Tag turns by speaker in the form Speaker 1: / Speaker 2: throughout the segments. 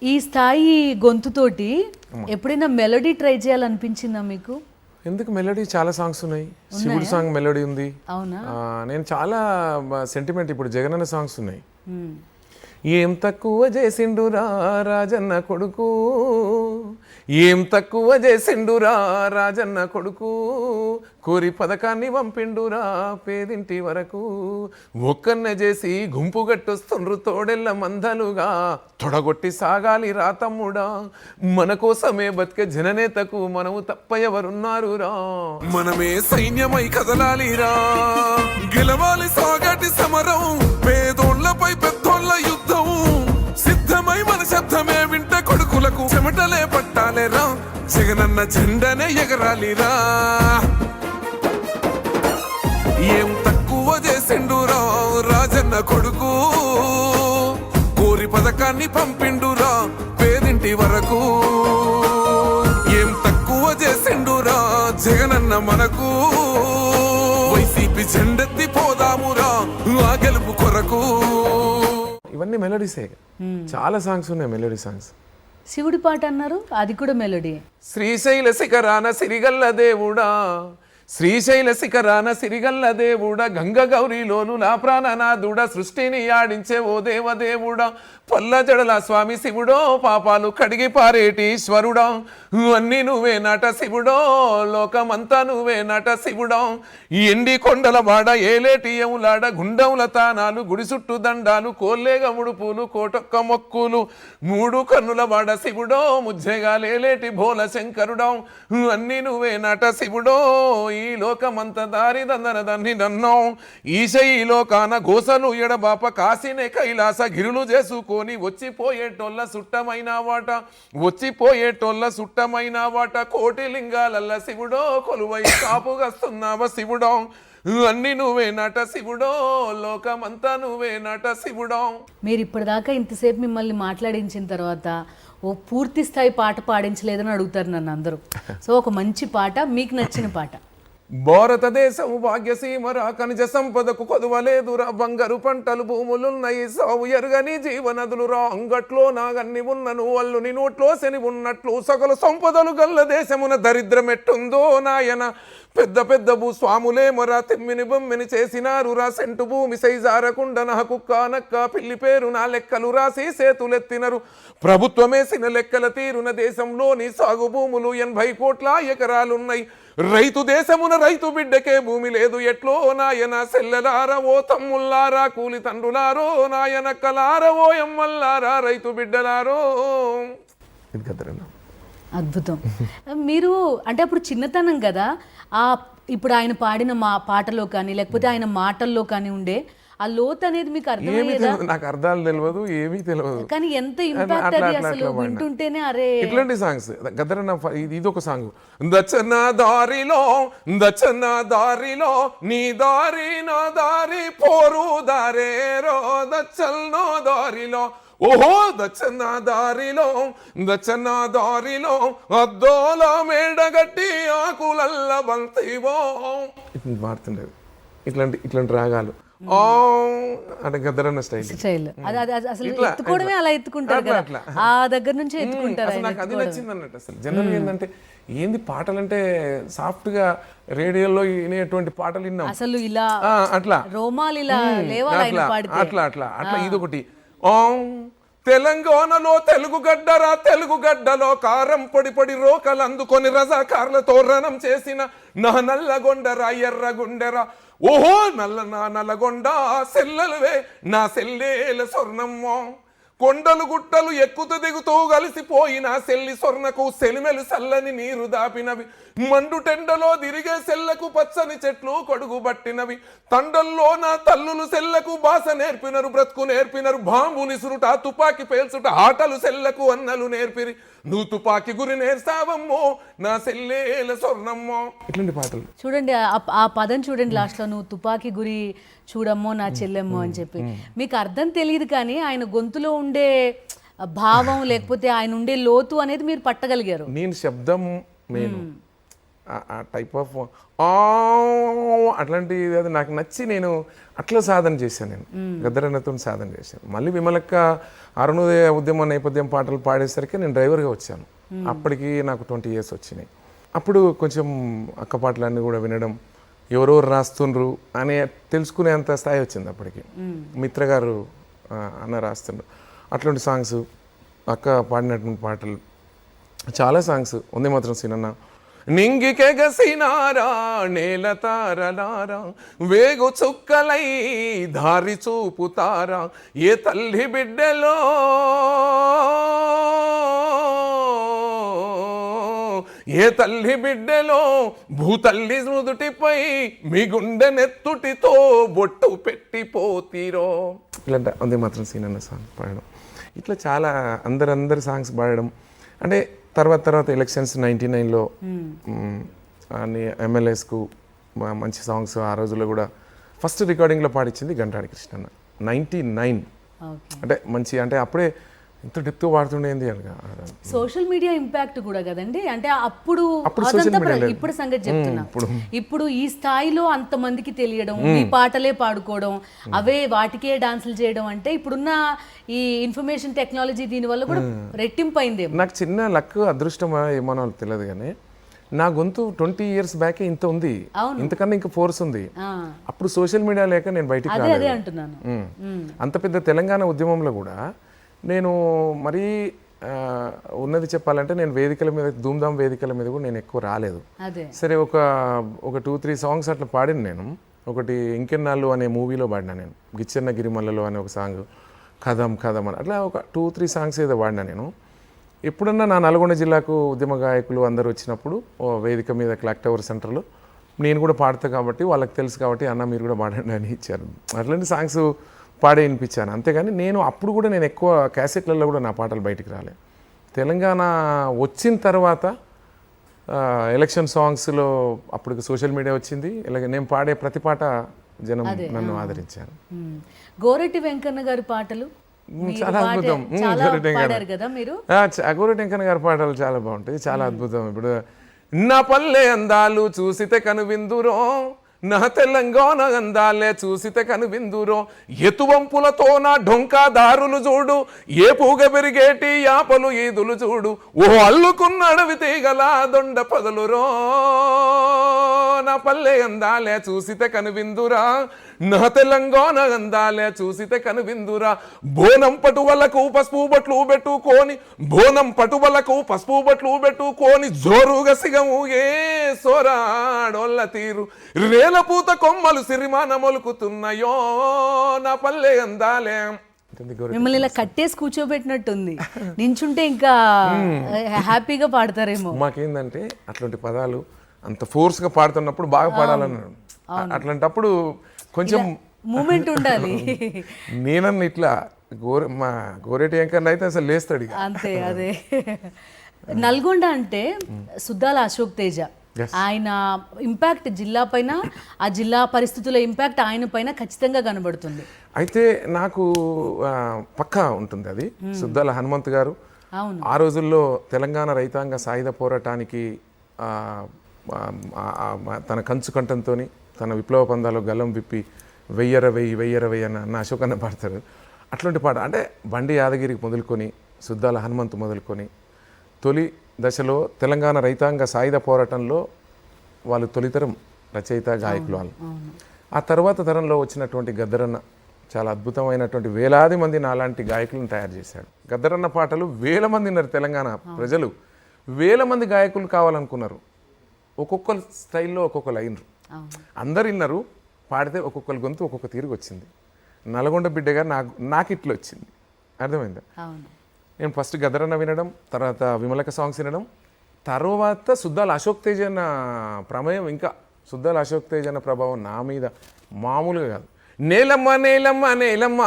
Speaker 1: ఈ స్థాయి గొంతుతోటి ఎప్పుడైనా మెలోడీ ట్రై చేయాలనిపించిందా మీకు?
Speaker 2: ఎందుకు మెలోడీ చాలా సాంగ్స్ ఉన్నాయి. శివుడు సాంగ్ మెలోడీ ఉంది.
Speaker 1: అవునా?
Speaker 2: నేను చాలా సెంటిమెంట్. ఇప్పుడు జగనన్న సాంగ్స్ ఉన్నాయి. ఏం తక్కువ చేసిండురా రాజన్న కొడుకు, ఏం తక్కువ చేసిండురా రాజన్న కొడుకు, కోరి పథకాన్ని పంపిండురా పేదింటి వరకు, ఒక్కన్నే చేసి గుంపు గట్టొస్తుండ్రు తోడెళ్ళ మందలుగా, తొడగొట్టి సాగాలి రా తమ్ముడా, మన కోసమే బతికే జననేతకు మనము తప్ప ఎవరున్నారురా, మనమే సైన్యమై కదలాలిరా, గెలవాలి సాగటి సమరం, పేదోళ్లపై పెద్దోళ్ల యుద్ధం, సిద్ధమై మన శబ్దమే వింట కొడుకులకు చెమటలే పట్టాలేరా, జగనన్న జెండనే ఎగరాలిరా, ఏం తక్కువ చేసిండురా రాజన్న కొడుకు, కోరి పథకాన్ని పంపిండురా పేదింటి వరకు, ఏం తక్కువ చేసిండురా జగనన్న మనకు, వైసీపీ జెండెత్తి పోదామురా ఆ గెలుపు కొరకు. ఇవన్నీ మెలోడీసే. చాలా సాంగ్స్ ఉన్నాయి మెలోడీ సాంగ్స్.
Speaker 1: శివుడి పాట అన్నారు, అది కూడా మెలోడీ.
Speaker 2: శ్రీశైల శిఖరాన సిరిగల్ల దేవుడా, శ్రీశైల శిఖరాన సిరిగల్ల దేవుడా, గంగ గౌరీలోను నా ప్రాణనాథుడా, సృష్టిని ఆడించే ఓ దేవదేవుడా, పల్ల జడల స్వామి శివుడో, పాపాలు కడిగి పారేటి ఈశ్వరుడా, అన్నీ నువ్వే నట శివుడో, లోకమంతా నువ్వే నట శివుడో, ఎండి కొండల వాడ ఏలేటి యములాడ, గుండముల తానాలు గుడి చుట్టూ దండాలు, కోల్లేగ ముడుపులు కోటొక్క మొక్కులు, మూడు కన్నుల వాడ శివుడో, ముజ్జెగా లేలేటి భోల శంకరుడో, అన్నీ నువ్వే నట శివుడో, ఈ లోకమంత దారి దందన దన్ని నన్నో, ఈశ ఈ లోకాన గోసలు ఎడబాప, కాసినే కైలాస గిరులు చేసుకొని వచ్చిపోయేటోళ్ళ సుట్టమైన వాట, వచ్చిపోయేటోళ్ళ సుట్టమైన వాట, కోటి లింగాలల్ల శివుడో, కొలువై కాపుగస్తున్నావ శివుడో, అన్ని నువ్వే నట శివుడో, లోకమంతా నువ్వే నట శివుడో.
Speaker 1: మీరు ఇప్పటిదాకా ఇంతసేపు మిమ్మల్ని మాట్లాడించిన తర్వాత ఓ పూర్తి స్థాయి పాట పాడించలేదని అడుగుతారు నన్ను అందరూ. సో ఒక మంచి పాట, మీకు నచ్చిన పాట.
Speaker 2: భారతదేశం భాగ్యసీమరా, ఖనిజ సంపదకు కొదువలేదురా, బంగారు పంటలు భూములున్నాయి, సాగు ఎరుగని జీవనదులురా, అంగట్లో నాగన్ని ఉన్నను అల్లుని నోట్లో శని ఉన్నట్లు, సకల సంపదలు గల్ల దేశమున దరిద్రం ఎట్టుందో నాయన, పెద్ద పెద్ద భూస్వాములే మొరా తిమ్మిని బొమ్మిని చేసినారు రా, సెంటు భూమి సైజారకుండ నా కుక్క నక్క పిల్లి పేరు నా లెక్కలు రాసి చేతులెత్తినరు, ప్రభుత్వమేసిన లెక్కల తీరున దేశంలోని సాగు భూములు 80 కోట్ల ఎకరాలున్నాయి, రైతు దేశమున రైతు బిడ్డకే భూమి లేదు ఎట్లో నాయన, సెల్లలారా ఓ తమ్ముల్లారా, కూలి తండ్రులారో నాయనక్కలారా, ఓ ఎమ్మల్లారా, రైతు బిడ్డలారో.
Speaker 1: అద్భుతం. మీరు అంటే అప్పుడు చిన్నతనం కదా, ఇప్పుడు ఆయన పాడిన పాటలో కానీ లేకపోతే ఆయన మాటల్లో కానీ ఉండే ఆ లోతు అనేది మీకు అర్థమయ్యేదా?
Speaker 2: నాకు అర్థాలు తెలియదు, ఏమీ తెలియదు,
Speaker 1: కానీ ఎంత ఇంపాక్ట్ అది అసలు వింటుంటేనే. అరే
Speaker 2: ఇట్లాంటి సాంగ్స్ గద్దరన్న ఇది ఒక సాంగ్, దచ్చన దారిలో దచ్చన దారిలో నీ దారి నా దారి పోరు దారేరో, దచ్చల్నో దారిలో ఓహో దచ్చన దారిలో దచ్చన దారిలో, అద్దోల మేడగట్టి ఆకులల్ల బంతివో, మారుతుండేది ఇట్లాంటి రాగాలు అంటే గద్దరన్న స్టైల్.
Speaker 1: అసలు ఎత్తుకోవడమే అలా ఎత్తుకుంటారు కదా, ఆ దగ్గర నుంచి ఎత్తుకుంటారు.
Speaker 2: నాకు అది నచ్చింది అన్నట్టు. అసలు జనరల్ ఏంటంటే ఏంది పాటలు అంటే సాఫ్ట్ గా రేడియోలో వినేటువంటి పాటలు విన్నాం, అసలు ఇలా అట్లా రోమాలు ఇలా అట్లా అట్లా అట్లా ఇదొకటి. తెలంగాణలో తెలుగు గడ్డరా, తెలుగు గడ్డలో కారం పొడి పొడి రోకలు అందుకొని రజాకార్లతో రణం చేసిన నా నల్లగొండరా ఎర్రగుండెరా, ఓహో నల్లగొండ సెల్లలువే నా సెల్లేల స్వర్ణమ్మో, కొండలు గుట్టలు ఎక్కుతూ దిగుతూ కలిసిపోయిన సెల్లి స్వర్ణకు సెలిమెలు సల్లని నీరు దాపినవి, మండు టెండలో తిరిగే సెల్లకు పచ్చని చెట్లు కొడుగు పట్టినవి, తండల్లో నా తల్లులు సెల్లకు భాష నేర్పినరు, బ్రతుకు నేర్పినరు, బాంబు నిసురుట తుపాకి పేల్చుట ఆటలు సెల్లకు అన్నలు నేర్పిరి, నువ్వు తుపాకి గురి నేర్సావమ్మో నా సెల్లేల స్వర్ణమ్మో. ఇట్లాంటి పాటలు
Speaker 1: చూడండి, ఆ పదం చూడండి లాస్ట్ లో, నువ్వు తుపాకి గురి చూడమ్మో నా చెల్లెమ్మో అని చెప్పి. మీకు అర్థం తెలియదు కానీ ఆయన గొంతులో ఉండే భావం లేకపోతే ఆయన ఉండే లోతు అనేది మీరు పట్టగలిగారు.
Speaker 2: నేను శబ్దం ఆ టైప్ ఆఫ్ అట్లాంటిది అది నాకు నచ్చి నేను అట్లా సాధన చేశాను. నేను గద్దరన్నతో సాధన చేశాను. మళ్ళీ విమలక్క అరుణోదయ ఉద్యమ నేపథ్యం పాటలు పాడేసరికి నేను డ్రైవర్గా వచ్చాను. అప్పటికి నాకు 20 years వచ్చినాయి. అప్పుడు కొంచెం అక్క పాటలన్నీ కూడా వినడం, ఎవరెవరు రాస్తుండ్రు అనే తెలుసుకునేంత స్థాయి వచ్చింది. అప్పటికి మిత్ర గారు అన్న రాస్తుండ్రు, అట్లాంటి సాంగ్స్, అక్క పాడినటువంటి పాటలు చాలా సాంగ్స్. ఉంది మాత్రం సినన్న నింగికెగసినారా నేల తారలారా వేగు చుక్కలై దారి చూపుతారా ఏ తల్లి బిడ్డలో ఏ తల్లి బిడ్డలో భూతల్లి నుదుటిపై మీ గుండె నెత్తుటితో బొట్టు పెట్టిపోతీరో ఇట్లా ఉంది మాత్రం సీనన్న సాంగ్ పాడడం. ఇట్లా చాలా అందరి సాంగ్స్ పాడడం. అంటే తర్వాత ఎలక్షన్స్ 99లో అన్ని ఎమ్మెల్యేస్కు మంచి సాంగ్స్ ఆ రోజుల్లో కూడా ఫస్ట్ రికార్డింగ్లో పాడించింది గంటాడి కృష్ణన్న 99. అంటే మంచి, అంటే అప్పుడే ఎంత డెప్త్ వాడుతుండేది అనగా.
Speaker 1: సోషల్ మీడియా ఇంపాక్ట్ కూడా కదండి. అంటే అప్పుడు
Speaker 2: social media లేదు.
Speaker 1: ఇప్పుడు సంగతి చెప్తున్నా, ఇప్పుడు ఈ స్థాయిలో అంతమందికి తెలియడం, ఈ పాటలే పాడుకోవడం, అవే వాటికే డాన్సులు చేయడం, అంటే ఇప్పుడున్న ఈ ఇన్ఫర్మేషన్ టెక్నాలజీ దీనివల్ల కూడా రెట్టింపైంది.
Speaker 2: నాకు చిన్న లక్ అదృష్టం ఏమో నాకు తెలియదు, కానీ నా గొంతు 20 years బ్యాకే ఇంత ఉంది, ఇంతకన్నా ఇంకా ఫోర్స్ ఉంది. అప్పుడు సోషల్ మీడియా లేక నేను బయటికి
Speaker 1: అదే అంటున్నాను.
Speaker 2: అంత పెద్ద తెలంగాణ ఉద్యమంలో కూడా నేను మరీ ఉన్నది చెప్పాలంటే నేను వేదికల మీద, ధూమ్ధామ్ వేదికల మీద కూడా నేను ఎక్కువ రాలేదు. సరే ఒక 2-3 సాంగ్స్ అట్లా పాడిన నేను. ఒకటి ఇంకెన్నాళ్ళు అనే మూవీలో పాడినా నేను, గిచ్చెన్న గిరిమల్లలో అనే ఒక సాంగ్, కథం అని అట్లా ఒక 2-3 సాంగ్స్ ఏదో పాడినా నేను. ఎప్పుడన్నా నా నల్గొండ జిల్లాకు ఉద్యమ గాయకులు అందరూ వచ్చినప్పుడు వేదిక మీద క్లాక్ టవర్ సెంటర్లో నేను కూడా పాడతా కాబట్టి వాళ్ళకి తెలుసు కాబట్టి అన్న మీరు కూడా పాడండి అని ఇచ్చారు. అట్లాంటి సాంగ్స్ పాడే వినిపించాను. అంతేగాని నేను అప్పుడు కూడా నేను ఎక్కువ క్యాసెట్లలో కూడా నా పాటలు బయటికి రాలేదు. తెలంగాణ వచ్చిన తర్వాత ఎలక్షన్ సాంగ్స్లో అప్పుడు సోషల్ మీడియా వచ్చింది. ఇలాగ నేను పాడే ప్రతి పాట జనం నన్ను ఆదరించారు.
Speaker 1: గోరెట్టి వెంకన్న గారి పాటలు
Speaker 2: చాలా అద్భుతం. గోరెట్టి వెంకన్న గారి పాటలు చాలా బాగుంటాయి, చాలా అద్భుతం. ఇప్పుడు నా పల్లె అందాలు చూసితే కనువిందురో, నా తెలంగాణ అందాలే చూసితే కనువిందురో, ఎతువంపులతో నా డొంకా దారులు చూడు, ఏ పూగ పెరిగేటి యాపలు ఈదులు చూడు, ఓ అల్లుకున్న అడవి తీగల దొండ పదలురో, నా పల్లె అందాలే చూసితే కనువిందురా, నా తెలంగాణ అందాలే చూసితే కనువిందురా, బోనం పటువలకు పసుపు బట్లు పెట్టుకొని, బోనం పటువలకు పసుపు బట్లు పెట్టుకొని, జోరుగా సిగము ఏ సోరాడోళ్ళ తీరు, రేల పూత కొమ్మలు సిరిమాన మొలుకుతున్నాయో, నా పల్లె అందాలే.
Speaker 1: మిమ్మల్ని ఇలా కట్టేసి కూర్చోబెట్టినట్టుంది, నించుంటే ఇంకా హ్యాపీగా పాడతారేమో.
Speaker 2: మాకేందంటే అట్లాంటి పదాలు అంత ఫోర్స్గా పాడుతున్నప్పుడు బాగా పాడాలన్నాడు. అట్లాంటప్పుడు కొంచెం
Speaker 1: మూమెంట్ ఉండాలి.
Speaker 2: నేనన్న ఇట్లా మా గోరెటి వెంకన్న అయితే అసలు లేస్తాడు ఇక
Speaker 1: అంతే. అదే నల్గొండ అంటే సుద్దాల అశోక్ తేజ, ఆయన ఇంపాక్ట్ జిల్లా పైన, ఆ జిల్లా పరిస్థితుల ఇంపాక్ట్ ఆయన పైన ఖచ్చితంగా కనబడుతుంది.
Speaker 2: అయితే నాకు పక్కా ఉంటుంది అది. సుద్దాల హనుమంత్ గారు ఆ రోజుల్లో తెలంగాణ రైతాంగ సాయుధ పోరాటానికి తన కంచు కంఠంతో తన విప్లవ పందాలో గల్లం విప్పి వెయ్యర వెయ్యి అన్న అశోక్ అన్న పాడతారు. అట్లాంటి పాట అంటే బండి యాదగిరికి మొదలుకొని సుద్దాల హనుమంతు మొదలుకొని తొలి దశలో తెలంగాణ రైతాంగ సాయుధ పోరాటంలో వాళ్ళు తొలితరం రచయిత గాయకులు వాళ్ళు. ఆ తర్వాత తరంలో వచ్చినటువంటి గద్దరన్న చాలా అద్భుతమైనటువంటి వేలాది మంది నాలాంటి గాయకులను తయారు చేశాడు. గద్దరన్న పాటలు వేల మంది ఉన్నారు తెలంగాణ ప్రజలు, వేల మంది గాయకులు కావాలనుకున్నారు. ఒక్కొక్క స్టైల్లో ఒక్కొక్క లైనరు అందరు విన్నారు, పాడితే ఒక్కొక్కరి గొంతు ఒక్కొక్క తీరుగు వచ్చింది. నల్గొండ బిడ్డగా నాకు ఇట్లా వచ్చింది, అర్థమైందా? నేను ఫస్ట్ గద్దరన్న వినడం, తర్వాత విమలక సాంగ్స్ వినడం, తర్వాత సుద్దాల అశోక్ తేజ్ అన్న ప్రమేయం, ఇంకా సుద్దాల అశోక్ తేజ్ అన్న ప్రభావం నా మీద మామూలుగా కాదు. నేలమ్మ నేలమ్మ నేలమ్మ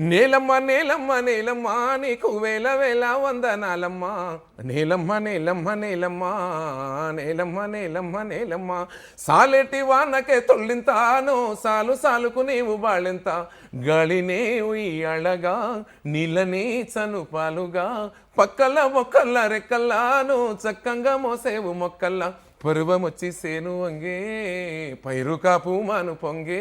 Speaker 2: నేలమ్మ నేలమ్మ నేలమ్మ నీకు వేల వేల వందనాలమ్మ నేలమ్మ నేలమ్మ నేలమ్మ నేలమ్మ నేలమ్మ నేలమ్మ సాలెటి వానకే తొల్లింతాను సాలు సాలుకు నీవు బాళెంత గాలినే ఉయ్యాళగా నీళ్ళని చనుపాలుగా పక్కల మొక్కల రెక్కల్లాను చక్కంగా మోసేవు మొక్కల్లా పరువమొచ్చి సేను వంగే పైరు కాపు మాను పొంగే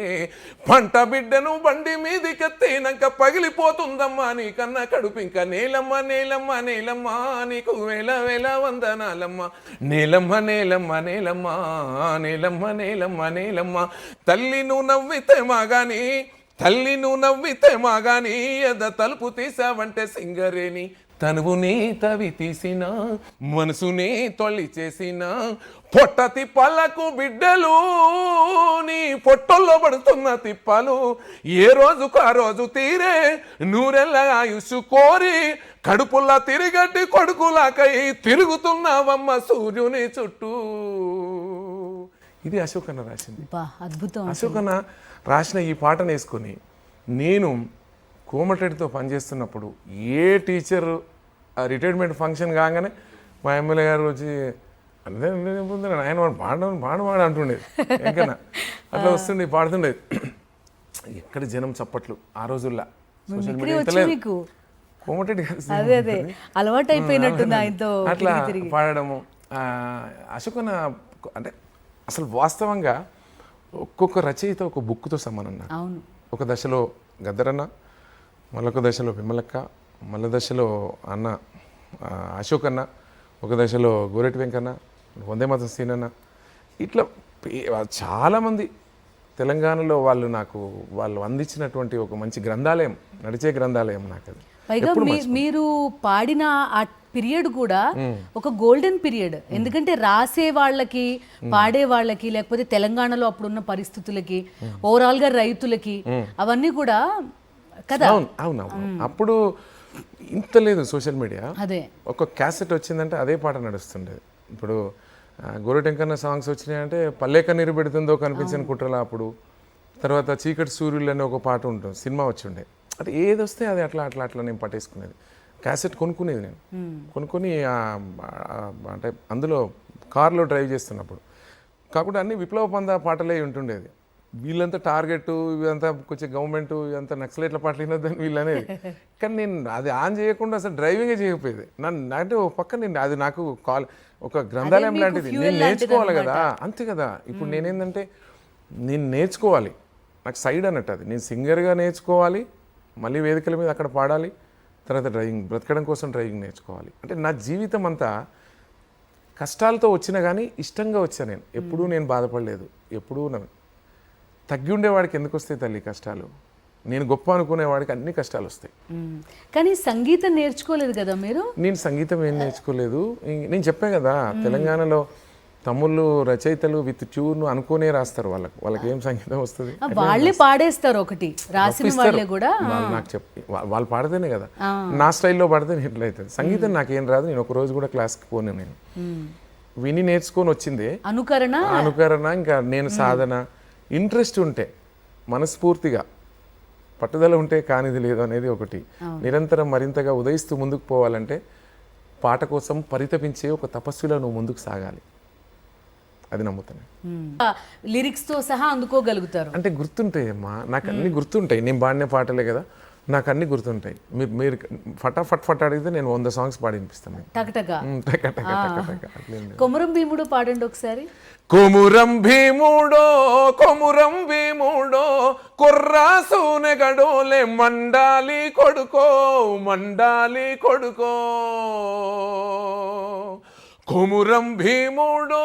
Speaker 2: పంట బిడ్డను బండి మీదికెత్తినాక పగిలిపోతుందమ్మా నీకన్నా కడుపింక నేలమ్మ నేలమ్మ నేలమ్మ నీకు వేల వేల వందనాలమ్మ నేలమ్మ నేలమ్మ నేలమ్మ నేలమ్మ నేలమ్మ నేలమ్మ తల్లి నువ్వు నవ్వితే మాగాని తల్లి నువ్వు నవ్వితే మాగాని ఎద తలుపు తీసావంటే సింగరేని తనువునే తవి తీసిన మనసునే తొలి చేసిన పొట్ట తిప్పలకు బిడ్డలు నీ పొట్టల్లో పడుతున్న తిప్పలు ఏ రోజుకు ఆ రోజు తీరే నూరెళ్ళ ఆయుష్ కోరి కడుపుల్లా తిరిగడ్డి కొడుకులాకై తిరుగుతున్నావమ్మ సూర్యుని చుట్టూ. ఇది అశోకన్న రాసింది.
Speaker 1: అద్భుతం.
Speaker 2: అశోకన్న రాసిన ఈ పాటను వేసుకొని నేను కోమటిరెడ్డితో పనిచేస్తున్నప్పుడు ఏ టీచర్ రిటైర్మెంట్ ఫంక్షన్ కాగానే మా ఎమ్మెల్యే గారు వచ్చి అదే ఆయన పాడు అంటుండేది ఇంకన్నా అట్లా వస్తుండే పాడుతుండేది. ఎక్కడ జనం చప్పట్లు ఆ రోజుల్లో సోషల్ మీడియా కోమటిరెడ్డి గారు
Speaker 1: అలవాటు అయిపోయినట్టుంది ఆయనతో
Speaker 2: అట్లా పాడడము. అశోకన్న అంటే అసలు వాస్తవంగా ఒక్కొక్క రచయిత ఒక బుక్తో సమానం. ఒక దశలో గద్దరన్న, మళ్ళొక దశలో విమలక్క, మళ్ళీ దశలో అన్న అశోక్ అన్న, ఒక దశలో గోరెటి వెంకన్న, వందే మాతరం సీనన్న, ఇట్లా చాలామంది తెలంగాణలో వాళ్ళు అందించినటువంటి ఒక మంచి గ్రంథాలయం, నడిచే గ్రంథాలయం నాకు అది.
Speaker 1: పైగా మీరు పాడిన ఆ పీరియడ్ కూడా ఒక గోల్డెన్ పీరియడ్. ఎందుకంటే రాసే వాళ్ళకి, పాడే వాళ్ళకి, లేకపోతే తెలంగాణలో అప్పుడున్న పరిస్థితులకి, ఓవరాల్ గా రైతులకి, అవన్నీ కూడా కదా.
Speaker 2: అవునవును. అప్పుడు ఇంత లేదు సోషల్ మీడియా.
Speaker 1: అదే
Speaker 2: ఒక క్యాసెట్ వచ్చిందంటే అదే పాట నడుస్తుండేది. ఇప్పుడు గోరెటెంకన్న సాంగ్స్ వచ్చినాయంటే పల్లేక నీరు పెడుతుందో కనిపించిన కుట్రలా అప్పుడు. తర్వాత చీకటి సూర్యులు అనే ఒక పాట ఉంటుంది, సినిమా వచ్చి ఉండే. అంటే ఏది వస్తే అది అట్లా అట్లా అట్లా నేను పట్టేసుకునేది. క్యాసెట్ కొనుక్కునేది నేను. కొనుక్కొని అంటే అందులో కార్లో డ్రైవ్ చేస్తున్నప్పుడు కాకుండా అన్ని విప్లవ పంద పాటలే ఉంటుండేది. వీళ్ళంతా టార్గెట్, ఇదంతా కొంచెం గవర్నమెంట్, ఇదంతా నక్సలైట్ల పాటలు వినొద్దని వీళ్ళు అనేది. కానీ నేను అది ఆన్ చేయకుండా అసలు డ్రైవింగే చేయకపోయేది. అంటే ఒక పక్క నేను అది నాకు ఒక గ్రంథాలయం లాంటిది, నేను నేర్చుకోవాలి కదా. అంతే కదా. ఇప్పుడు నేనేంటంటే నేను నేర్చుకోవాలి, నాకు సైడ్ అన్నట్టు అది. నేను సింగర్గా నేర్చుకోవాలి, మళ్ళీ వేదికల మీద అక్కడ పాడాలి, తర్వాత డ్రైవింగ్, బ్రతకడం కోసం డ్రైవింగ్ నేర్చుకోవాలి. అంటే నా జీవితం అంతా కష్టాలతో వచ్చినా కానీ ఇష్టంగా వచ్చా నేను. ఎప్పుడూ నేను బాధపడలేదు. ఎప్పుడూ తగ్గి ఉండేవాడికి ఎందుకు వస్తాయి తల్లి కష్టాలు? నేను గొప్ప అనుకునేవాడికి అన్ని కష్టాలు వస్తాయి.
Speaker 1: కానీ సంగీతం నేర్చుకోలేదు కదా మీరు?
Speaker 2: నేను సంగీతం ఏం నేర్చుకోలేదు. నేను చెప్పాను కదా, తెలంగాణలో తమ్ముళ్ళు రచయితలు విత్ ట్యూన్ అనుకునే రాస్తారు. వాళ్ళకి ఏం సంగీతం వస్తుంది?
Speaker 1: వాళ్ళే పాడేస్తారు. ఒకటి రాసిన వాళ్ళే కూడా
Speaker 2: నాకు చెప్పి వాళ్ళు పాడితేనే కదా. నా స్టైల్లో పాడితే ఎట్లయితుంది? సంగీతం నాకేం రాదు. నేను ఒక రోజు కూడా క్లాస్కి పోను. నేను విని నేర్చుకొని వచ్చిందే అనుకరణ. ఇంకా నేను సాధన, ఇంట్రెస్ట్ ఉంటే, మనస్ఫూర్తిగా పట్టుదల ఉంటే కానిది లేదు అనేది ఒకటి. నిరంతరం మరింతగా ఉదయిస్తూ ముందుకు పోవాలంటే పాట కోసం పరితపించే ఒక తపస్సులో నువ్వు ముందుకు సాగాలి. అది నమ్ముతాను.
Speaker 1: లిరిక్స్ తో సహా అందుకోగలుగుతారు అంటే
Speaker 2: గుర్తుంటాయి అమ్మా, నాకు అన్ని గుర్తుంటాయి. నేను పాడిన పాటలే కదా, నాకు అన్ని గుర్తుంటాయి. మీరు ఫట్ అడిగితే నేను 100 సాంగ్స్ పాడి వినిపిస్తాను.
Speaker 1: కొమురం భీముడు పాడండి ఒకసారి.
Speaker 2: కొమురం భీముడో కొమురం భీముడో కుర్రాసూనె గడోలే మండాలి కొడుకో మండాలి కొడుకో. కొమురం భీముడో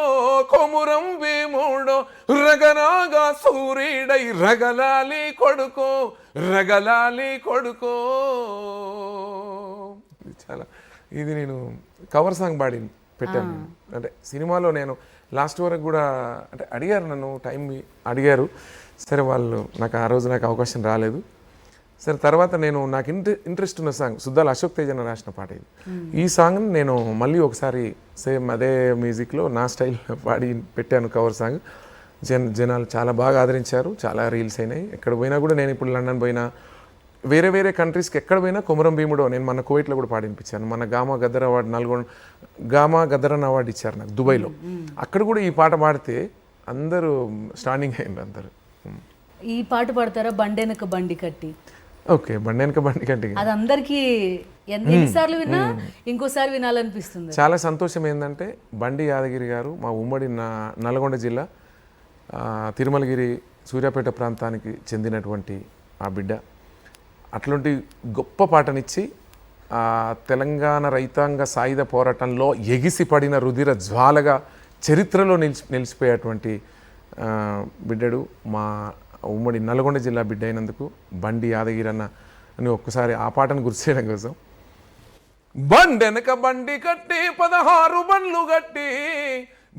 Speaker 2: రగనాగా సూర్యుడై రగలాలి కొడుకో రగలాలి కొడుకో. చాలా ఇది నేను కవర్ సాంగ్ పాడి పెట్టాను. అంటే సినిమాలో నేను లాస్ట్ వరకు కూడా అంటే అడిగారు, నన్ను టైం అడిగారు. సరే వాళ్ళు నాకు ఆ రోజు నాకు అవకాశం రాలేదు. సరే తర్వాత నాకు ఇంట్రెస్ట్ ఉన్న సాంగ్ సుద్దాల అశోక్ తేజన రాసిన పాట ఇది. ఈ సాంగ్ని నేను మళ్ళీ ఒకసారి సేమ్ అదే మ్యూజిక్లో నా స్టైల్ పాడి పెట్టాను కవర్ సాంగ్. జనాలు చాలా బాగా ఆదరించారు, చాలా రీల్స్ అయినాయి. ఎక్కడ పోయినా కూడా, నేను ఇప్పుడు లండన్ పోయినా, వేరే వేరే కంట్రీస్కి ఎక్కడ పోయినా కొమరం భీముడో నేను మన కువైట్లో కూడా పాడినిపించాను. మన గామా గద్దర్ అవార్డు గామా గద్దరన్ అవార్డు ఇచ్చారు నాకు దుబాయ్లో. అక్కడ కూడా ఈ పాట పాడితే అందరూ స్టాండింగ్ అయ్యింది అందరూ.
Speaker 1: ఈ పాట పాడతారా బండెనక బండి కట్టి?
Speaker 2: ఓకే, బండి వెనక బండి కట్టి
Speaker 1: అది అందరికీ ఎన్నిసార్లు విన్నా ఇంకోసారి వినాలనిపిస్తుంది.
Speaker 2: చాలా సంతోషం ఏంటంటే బండి యాదగిరి గారు మా ఉమ్మడి నల్గొండ జిల్లా తిరుమలగిరి సూర్యాపేట ప్రాంతానికి చెందినటువంటి ఆ బిడ్డ అట్లాంటి గొప్ప పాటనిచ్చి తెలంగాణ రైతాంగ సాయుధ పోరాటంలో ఎగిసిపడిన రుధిర జ్వాలగా చరిత్రలో నిలిచిపోయేటువంటి బిడ్డడు మా ఉమ్మడి నల్గొండ జిల్లా బిడ్డ అయినందుకు బండి యాదగిరి అన్న అని ఒక్కసారి ఆ పాటను గుర్తు చేయడం కోసం. బండెనక బండి కట్టి 16 బండ్లు గట్టి,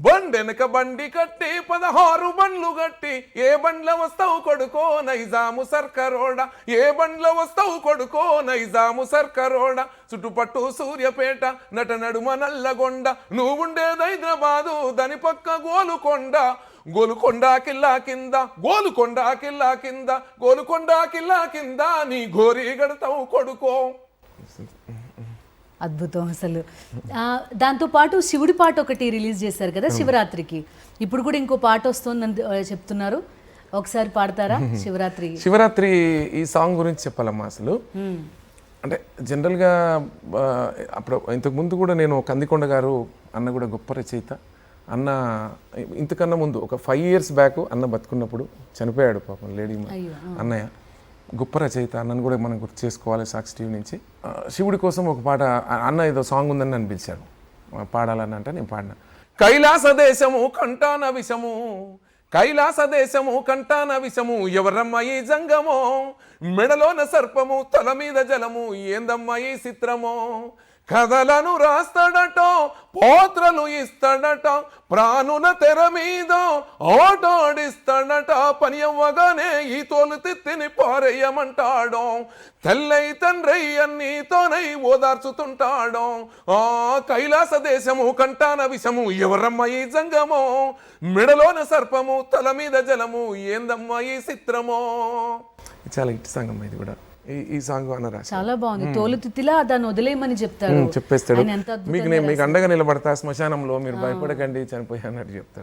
Speaker 2: బండెనక బండి కట్టి 16 బండ్లు గట్టి, ఏ బండ్ల వస్తావు కొడుకో నైజాము సర్కరోడ, ఏ బండ్ల వస్తావు కొడుకో నైజాము సర్కరోడ, చుట్టుపట్టు సూర్యపేట నట నడుమ నల్లగొండ, నువ్వుండేది హైదరాబాదు దాని పక్క గోలుకొండ, గోలుకొండ కిల్లా కింద, గోలుకొండ కిల్లా కింద, గోలుకొండ కిల్లా కింద నీ గోరి గడతావు కొడుకో.
Speaker 1: అద్భుతం అసలు. దాంతో పాటు శివుడి పాట ఒకటి రిలీజ్ చేశారు కదా శివరాత్రికి. ఇప్పుడు కూడా ఇంకో పాట వస్తుందని చెప్తున్నారు, ఒకసారి పాడతారా? శివరాత్రి
Speaker 2: ఈ సాంగ్ గురించి చెప్పాలమ్మా. అసలు అంటే జనరల్గా అప్పుడు ఇంతకుముందు కూడా నేను కందికొండ గారు అన్న కూడా గొప్ప రచయిత. అన్న ఇంతకన్నా ముందు ఒక 5 years బ్యాక్ అన్న బతుకున్నప్పుడు చనిపోయాడు పాపం లేడీ అన్నయ్య. గొప్ప రచయిత, అన్నను కూడా మనం గుర్తు చేసుకోవాలి సాక్షి టీవీ నుంచి. శివుడి కోసం ఒక పాట అన్న ఏదో సాంగ్ ఉందని నన్ను పిలిచాడు పాడాలని, అంటే నేను పాడిన. కైలాస దేశము కంటాన విషము, కైలాస దేశము కంటాన విషము, ఎవరమ్మ ఈ జంగమో, మెడలోన సర్పము తల మీద జలము, ఏందమ్మ ఈ చిత్రమో, కథలను రాస్తాడట పోత్రలు ఇస్తాడట, ప్రాణుల తెర మీద ఆటాడిస్తాడట, పని అవ్వగానే ఈ తోలు తిత్తిని పారేయమంటాడు, తెల్లై తండ్రై అన్నీతోనై ఓదార్చుతుంటాడు, ఆ కైలాస దేశము కంటాన విషము, ఎవరమ్మ ఈ జంగమో, మెడలోన సర్పము తల మీద జలము, ఏందమ్మ ఈ చిత్రమో. చాలా ఇటు సంగం ఇది కూడా. ఈ సాంగ్ అన్న
Speaker 1: చాలా బాగుంది. తోలు తిత్తిలా దాన్ని వదిలేయమని చెప్తాడు,
Speaker 2: చెప్పేస్తాడు. మీకు అండగా నిలబడతా శ్మశానంలో, మీరు భయపడకండి చనిపోయా అన్నట్టు చెప్తాడు.